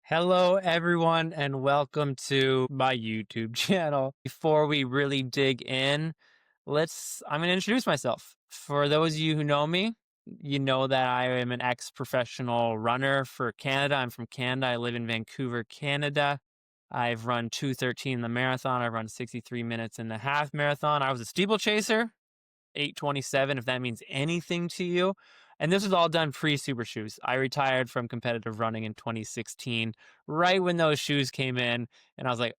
Hello, everyone, and welcome to my YouTube channel. Before we really dig in, I'm going to introduce myself. For those of you who know me, you know that I am an ex-professional runner for Canada. I'm from Canada. I live in Vancouver, Canada. I've run 2:13 in the marathon. I've run 63 minutes in the half marathon. I was a steeplechaser, 8:27, if that means anything to you. And this was all done pre-super shoes. I retired from competitive running in 2016, right when those shoes came in. And I was like,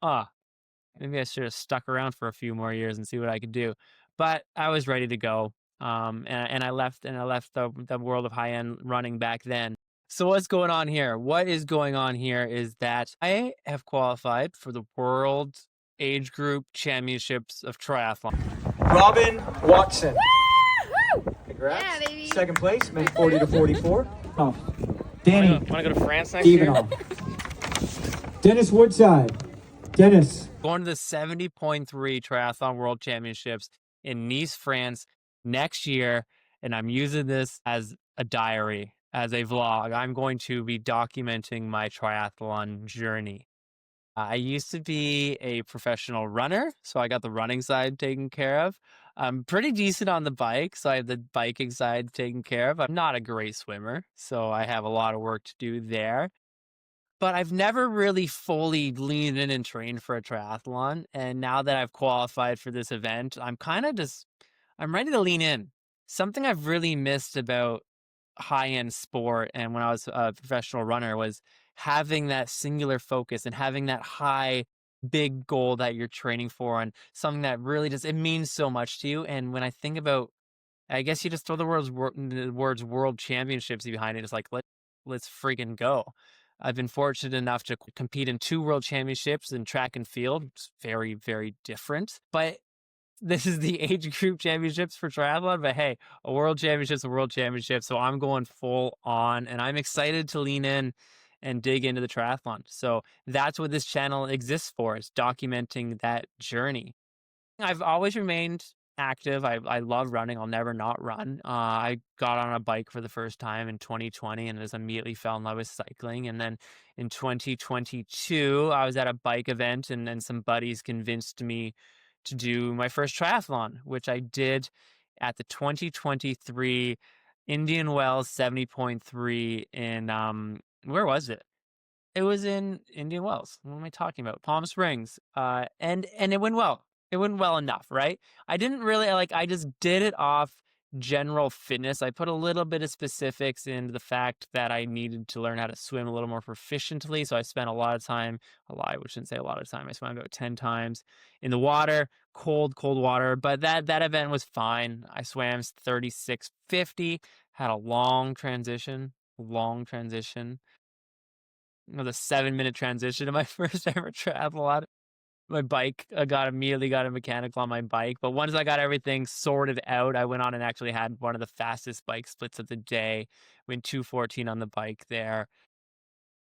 maybe I should have stuck around for a few more years and see what I could do. But I was ready to go. And I left the world of high-end running back then. So what's going on here? What is going on here is that I have qualified for the World Age Group Championships of Triathlon. Robin Watson. Woo! Congrats. Yeah, baby. Second place, men 40 to 44. Oh. Danny. Want to go to France next year? Dennis Woodside. Dennis. Going to the 70.3 Triathlon World Championships in Nice, France next year. And I'm using this as a diary, as a vlog. I'm going to be documenting my triathlon journey. I used to be a professional runner, so I got the running side taken care of. I'm pretty decent on the bike, so I have the biking side taken care of. I'm not a great swimmer, so I have a lot of work to do there. But I've never really fully leaned in and trained for a triathlon. And now that I've qualified for this event, I'm ready to lean in. Something I've really missed about high-end sport and when I was a professional runner was having that singular focus and having that big goal that you're training for and something that really it means so much to you. And when I think about, I guess you just throw the words world championships behind it. It's like, let's freaking go. I've been fortunate enough to compete in 2 world championships in track and field. It's very, very different, but this is the age group championships for triathlon. But hey, a world championship's a world championship. So I'm going full on and I'm excited to lean in and dig into the triathlon. So that's what this channel exists for, is documenting that journey. I've always remained active. I love running. I'll never not run. I got on a bike for the first time in 2020 and just immediately fell in love with cycling. And then in 2022, I was at a bike event and then some buddies convinced me to do my first triathlon, which I did at the 2023 Indian Wells 70.3 in, where was it? It was in Indian Wells. What am I talking about? Palm Springs. And it went well. It went well enough, right? I didn't really I just did it off general fitness. I put a little bit of specifics into the fact that I needed to learn how to swim a little more proficiently. So I spent a lot of time, I shouldn't say a lot of time. I swam about 10 times in the water, cold water. But that event was fine. I swam 36:50, had a long transition. It was a 7-minute transition to my first ever triathlon. My bike, immediately got a mechanical on my bike. But once I got everything sorted out, I went on and actually had one of the fastest bike splits of the day. Went 2:14 on the bike there.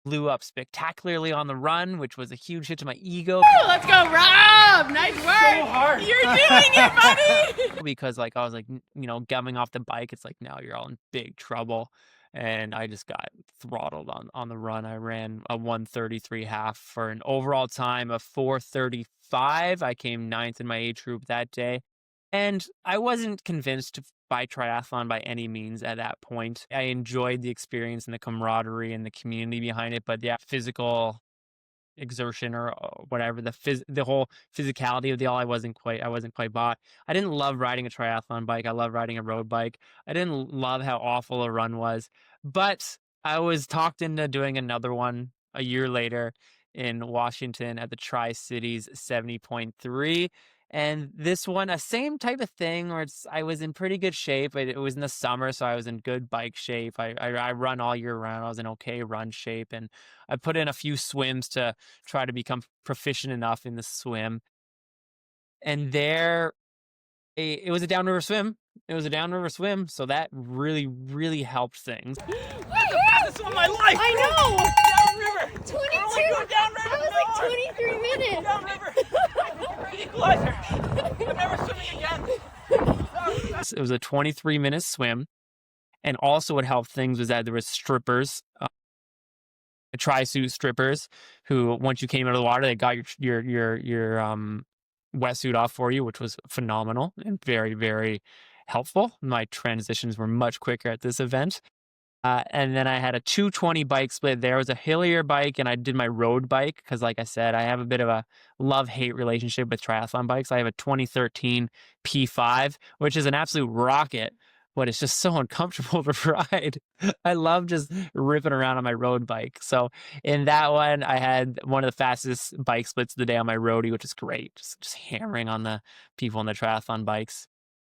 Blew up spectacularly on the run, which was a huge hit to my ego. Woo, let's go, Rob! Nice work! So hard. You're doing it, buddy! Because I was gumming off the bike. It's like, now you're all in big trouble. And I just got throttled on the run. I ran a 1:33 half for an overall time of 4:35. I came 9th in my age group that day. And I wasn't convinced by triathlon by any means at that point. I enjoyed the experience and the camaraderie and the community behind it, but yeah, physical exertion or whatever, the whole physicality of I wasn't quite bought. I didn't love riding a triathlon bike. I love riding a road bike. I didn't love how awful a run was, but I was talked into doing another one a year later in Washington at the Tri-Cities 70.3. And this one, a same type of thing where I was in pretty good shape. It was in the summer, so I was in good bike shape. I run all year round. I was in okay run shape, and I put in a few swims to try to become proficient enough in the swim. And it was a downriver swim. So that really, really helped things. That's the fastest one of my life! I know! Downriver. 22! Downriver. That was like 23 minutes! Downriver. Equalizer. I'm never swimming again. It was a 23-minute swim. And also what helped things was that there was strippers tri-suit strippers who, once you came out of the water, they got your wetsuit off for you, which was phenomenal and very, very helpful. My transitions were much quicker at this event. And then I had a 220 bike split. There was a hillier bike, and I did my road bike because, like I said, I have a bit of a love-hate relationship with triathlon bikes. I have a 2013 P5, which is an absolute rocket, but it's just so uncomfortable to ride. I love just ripping around on my road bike. So in that one, I had one of the fastest bike splits of the day on my roadie, which is great. Just hammering on the people on the triathlon bikes.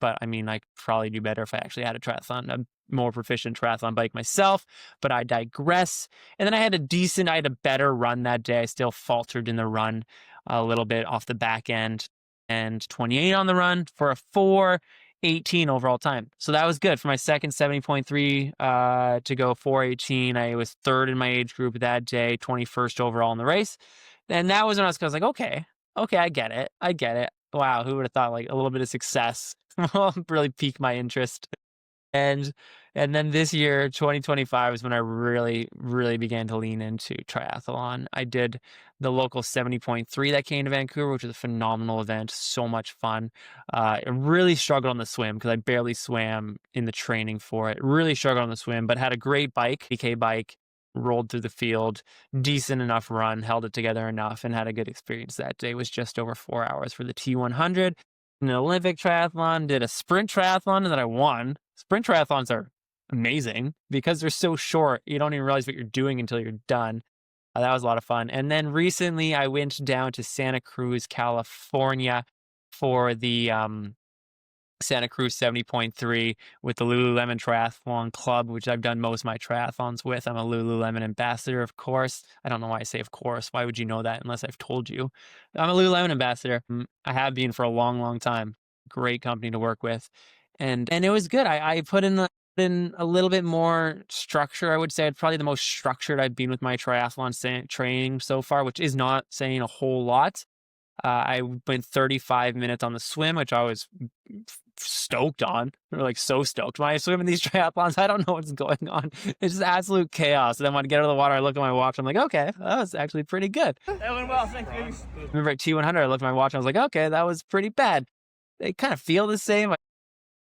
But I mean, I could probably do better if I actually had a more proficient triathlon bike myself, but I digress. And then I had a better run that day. I still faltered in the run a little bit off the back end, and 28 on the run for a 4:18 overall time. So that was good for my second 70.3 to go 4:18. I was third in my age group that day, 21st overall in the race. And that was when I was like, okay, I get it. Wow, who would have thought like a little bit of success will really pique my interest. And then this year, 2025, is when I really, really began to lean into triathlon. I did the local 70.3 that came to Vancouver, which was a phenomenal event, so much fun. I really struggled on the swim because I barely swam in the training for it. Really struggled on the swim, but had a great bike, BK bike, rolled through the field, decent enough run, held it together enough, and had a good experience that day. It was just over 4 hours for the T100. An Olympic triathlon, did a sprint triathlon that I won. Sprint triathlons are amazing because they're so short. You don't even realize what you're doing until you're done. That was a lot of fun. And then recently I went down to Santa Cruz, California for the Santa Cruz 70.3 with the Lululemon Triathlon Club, which I've done most of my triathlons with. I'm a Lululemon ambassador, of course. I don't know why I say of course. Why would you know that unless I've told you? I'm a Lululemon ambassador. I have been for a long, long time. Great company to work with. And it was good. I put in a little bit more structure. I would say it's probably the most structured I've been with my triathlon training so far, which is not saying a whole lot. I went 35 minutes on the swim, which I was stoked on. Like so stoked. When I swim in these triathlons, I don't know what's going on. It's just absolute chaos. And then when I get out of the water, I look at my watch. I'm like, okay, that was actually pretty good. That went well, thanks, baby. Remember at T100, I looked at my watch. I was like, okay, that was pretty bad. They kind of feel the same.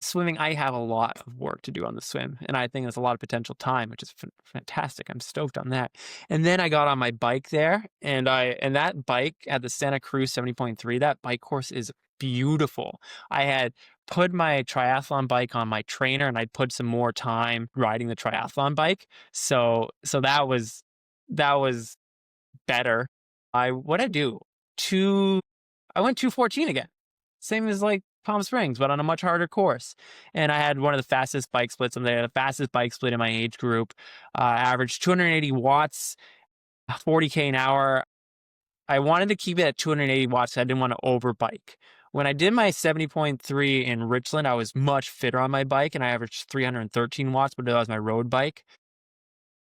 Swimming, I have a lot of work to do on the swim, and I think there's a lot of potential time, which is fantastic. I'm stoked on that. And then I got on my bike there, and that bike at the Santa Cruz 70.3, that bike course is beautiful. I had put my triathlon bike on my trainer, and I'd put some more time riding the triathlon bike. So that was better. I went 2:14 again. Same as like Palm Springs, but on a much harder course. And I had one of the fastest bike splits. I had the fastest bike split in my age group. Averaged 280 watts, 40K an hour. I wanted to keep it at 280 watts. So I didn't want to overbike. When I did my 70.3 in Richland, I was much fitter on my bike, and I averaged 313 watts, but that was my road bike.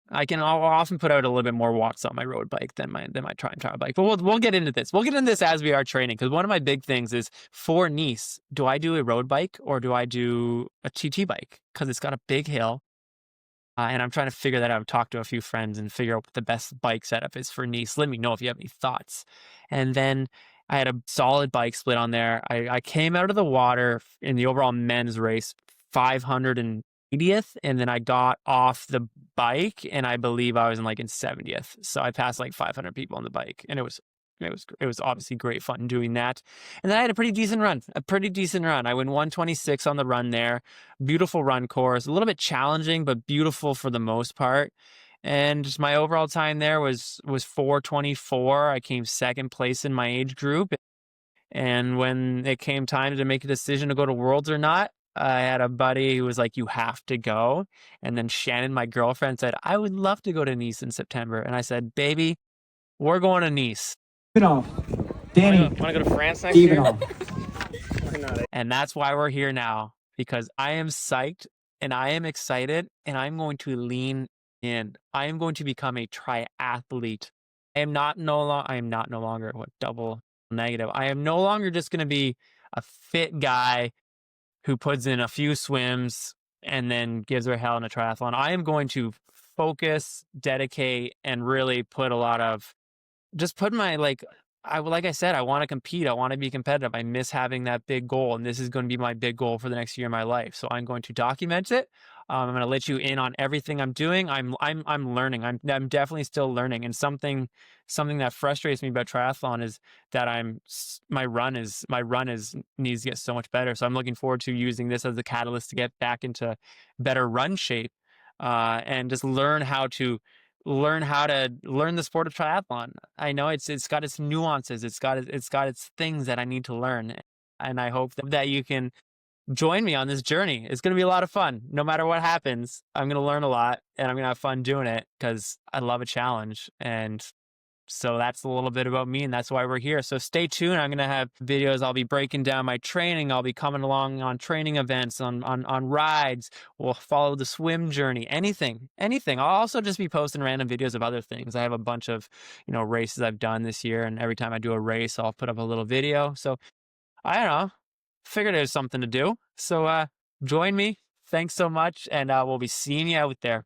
I'll often put out a little bit more watts on my road bike than my trial bike. But we'll get into this. We'll get into this as we are training, because one of my big things is for Nice, do I do a road bike or do I do a TT bike? Because it's got a big hill. And I'm trying to figure that out. Talk to a few friends and figure out what the best bike setup is for Nice. Let me know if you have any thoughts. And then I had a solid bike split on there. I came out of the water in the overall men's race 580th, and then I got off the bike, and I believe I was in 70th. So I passed 500 people on the bike, and it was obviously great fun doing that. And then I had a pretty decent run. I went 126 on the run there. Beautiful run course, a little bit challenging, but beautiful for the most part. And my overall time there was 4:24. I came second place in my age group. And when it came time to make a decision to go to Worlds or not, I had a buddy who was like, you have to go. And then Shannon, my girlfriend, said, I would love to go to Nice in September. And I said, baby, we're going to Nice. Off. Danny. Want to go to France next year? Off. And that's why we're here now, because I am psyched and I am excited, and I'm going to lean in. I am going to become a triathlete. I am no longer double negative. I am no longer just going to be a fit guy who puts in a few swims and then gives her hell in a triathlon. I am going to focus, dedicate, and really put a lot of just put my like I said, I want to compete. I want to be competitive. I miss having that big goal, and this is going to be my big goal for the next year of my life. So I'm going to document it. I'm going to let you in on everything I'm doing. I'm learning. I'm definitely still learning. And something that frustrates me about triathlon is that my run is needs to get so much better. So I'm looking forward to using this as a catalyst to get back into better run shape, and just learn how to learn the sport of triathlon. I know it's got its nuances, it's got its things that I need to learn, and I hope that you can join me on this journey. It's going to be a lot of fun. No matter what happens, I'm going to learn a lot, and I'm going to have fun doing it because I love a challenge. And so that's a little bit about me, and that's why we're here. So stay tuned. I'm going to have videos. I'll be breaking down my training. I'll be coming along on training events, on rides. We'll follow the swim journey, anything. I'll also just be posting random videos of other things. I have a bunch of, races I've done this year, and every time I do a race, I'll put up a little video. So I don't know, figured there's something to do. So join me. Thanks so much, and we'll be seeing you out there.